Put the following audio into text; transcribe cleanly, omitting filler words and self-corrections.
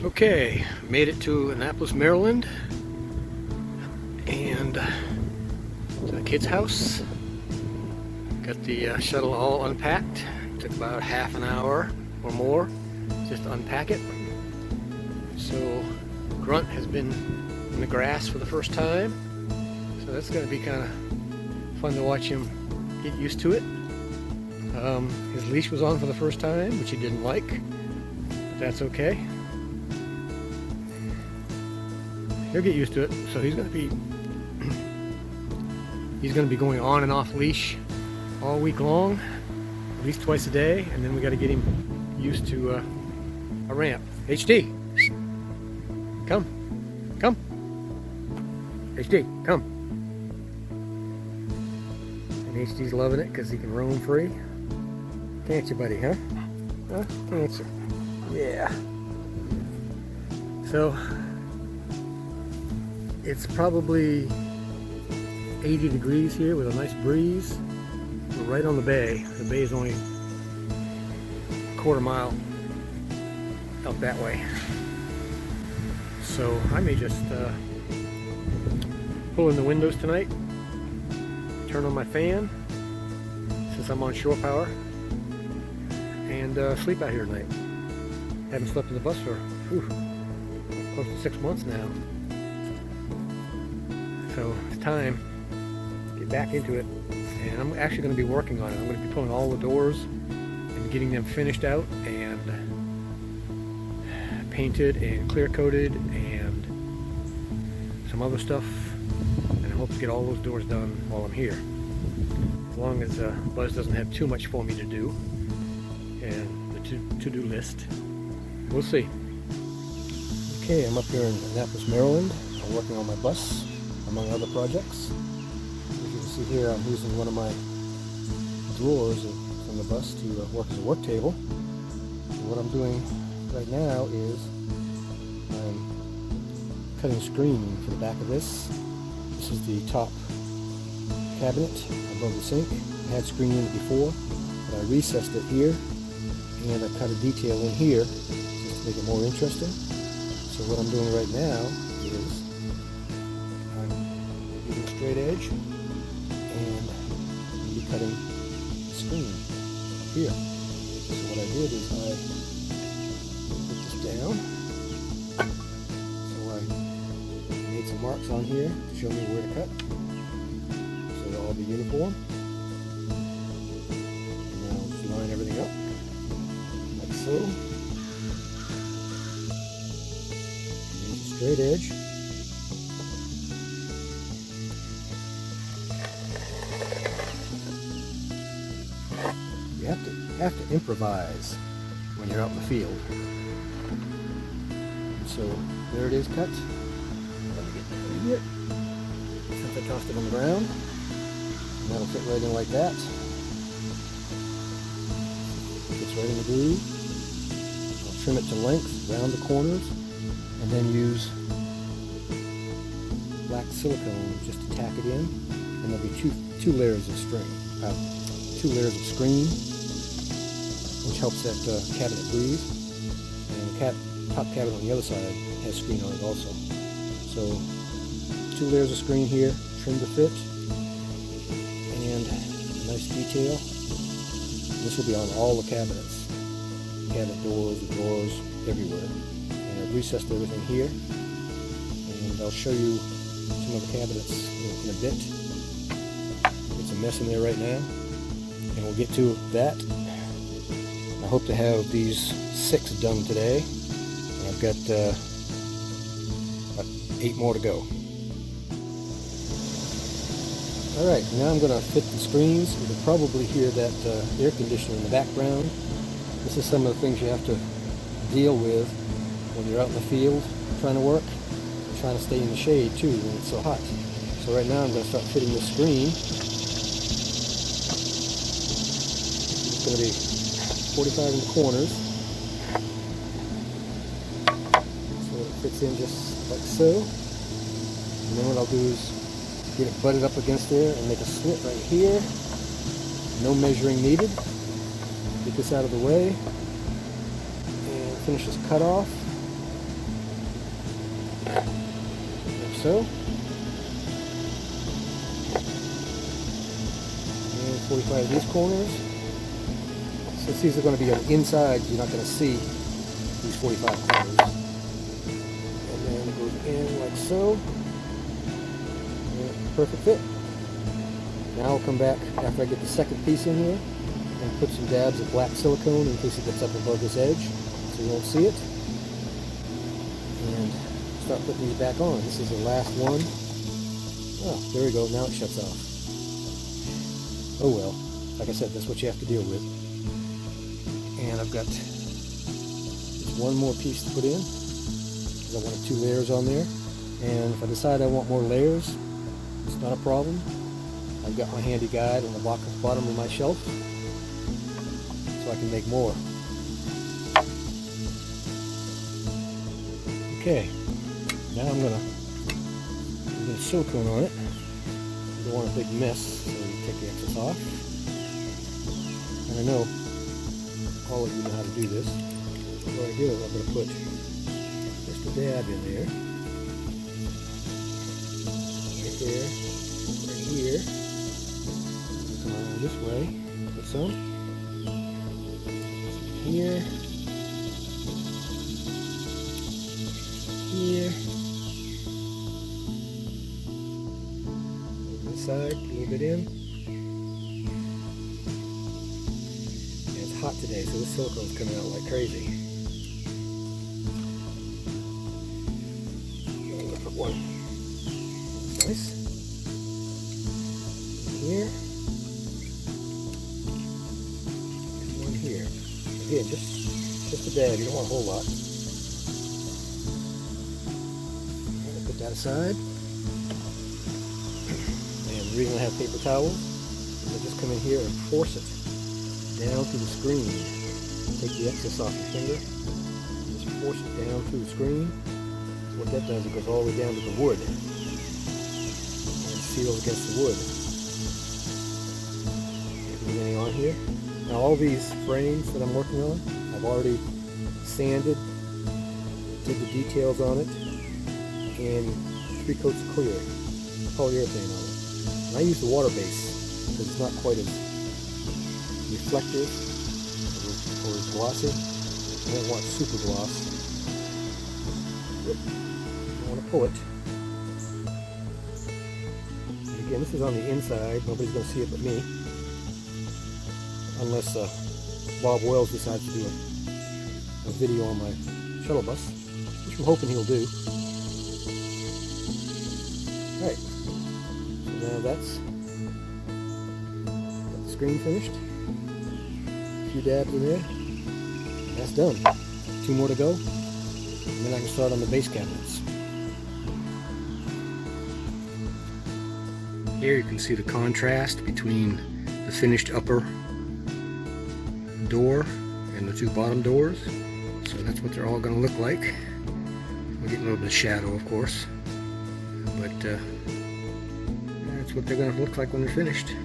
Okay, made it to Annapolis, Maryland, and to the kid's house. Got the shuttle all unpacked. Took about half an hour or more just to unpack it. So Grunt has been in the grass for the first time, so that's going to be kind of fun to watch him get used to it. His leash was on for the first time, which he didn't like, but that's okay. He'll get used to it. So he's going to be going on and off leash all week long, at least twice a day, and then we got to get him used to a ramp. HD, come, HD, come. And HD's loving it because he can roam free. Can't you, buddy? Huh? Can't you? Yeah. So it's probably 80 degrees here with a nice breeze. We're right on the bay. The bay is only a quarter mile out that way. So I may just pull in the windows tonight, turn on my fan since I'm on shore power, and sleep out here tonight. Haven't slept in the bus for close to 6 months now. So it's time to get back into it, and I'm actually going to be working on it. I'm going to be pulling all the doors and getting them finished out and painted and clear coated and some other stuff, and I hope to get all those doors done while I'm here, as long as Buzz doesn't have too much for me to do and the to-do list. We'll see. Okay, I'm up here in Annapolis, Maryland. I'm working on my bus, among other projects. As you can see here, I'm using one of my drawers from the bus to work as a work table. And what I'm doing right now is I'm cutting screen for the back of this. This is the top cabinet above the sink. I had screen in it before, but I recessed it here, and I cut a detail in here just to make it more interesting. So what I'm doing right now is straight edge, and I'll be cutting the screen up here. So what I did is I put this down. So I made some marks on here to show me where to cut, so they'll all be uniform. And now I'll just line everything up like so. And use a straight edge. You have to improvise when you're out in the field. And so there it is, cut. Let me get that in here. Since I tossed it on the ground, and that'll fit right in like that. Fits right in the groove. I'll trim it to length around the corners, and then use black silicone just to tack it in. And there'll be two layers of string. 2 layers of screen, which helps that cabinet breathe, and the top cabinet on the other side has screen on it also. So 2 layers of screen here, trim to fit, and a nice detail. This will be on all the cabinets, cabinet doors, the drawers, everywhere. And I've recessed everything here, and I'll show you some of the cabinets in a bit. It's a mess in there right now, and we'll get to that. I hope to have these 6 done today. I've got 8 more to go. Alright, now I'm going to fit the screens. You can probably hear that air conditioner in the background. This is some of the things you have to deal with when you're out in the field trying to work. You're trying to stay in the shade too when it's so hot. So right now I'm going to start fitting the screen. It's going to be 45 in the corners, so it fits in just like so. And then what I'll do is get it butted up against there and make a slit right here. No measuring needed. Get this out of the way and finish this cut off. Like so. And 45 of these corners. Since these are going to be on the inside, you're not going to see these 45 corners. And then it goes in like so. And perfect fit. Now I'll come back after I get the second piece in here and put some dabs of black silicone in case it gets up above this edge so you won't see it. And start putting these back on. This is the last one. Oh, there we go. Now it shuts off. Oh well. Like I said, that's what you have to deal with. And I've got one more piece to put in because I wanted 2 layers on there. And if I decide I want more layers, it's not a problem. I've got my handy guide on the bottom of my shelf so I can make more. Okay, now I'm gonna silicone on it. You don't want a big mess, so you take the excess off. And I know all of you know how to do this. So what I do is I'm going to put just a dab in there. Right there. Right here. Come on this way. Put some. Here. Here. On this side, a little bit in. Hot today, so this silicone's coming out like crazy. I'm gonna put one. Nice. Here. And one here. Again, just a dab. You don't want a whole lot. I'm gonna put that aside. And the reason I have paper towels is I just come in here and force it down through the screen. Take the excess off your finger. Just force it down through the screen. So what that does, it goes all the way down to the wood. And it seals against the wood. Anything on here? Now all these frames that I'm working on, I've already sanded, did the details on it, and 3 coats of clear polyurethane on it. And I use the water base because it's not quite as reflective or glossy. I don't want super gloss. I want to pull it. And again, this is on the inside. Nobody's going to see it but me. Unless Bob Wells decides to do a video on my shuttle bus, which I'm hoping he'll do. Alright. So now that's got the screen finished. A few dabs in there. That's done. 2 more to go. And then I can start on the base cabinets. Here you can see the contrast between the finished upper door and the 2 bottom doors. So that's what they're all going to look like. We're getting a little bit of shadow, of course. But that's what they're going to look like when they're finished.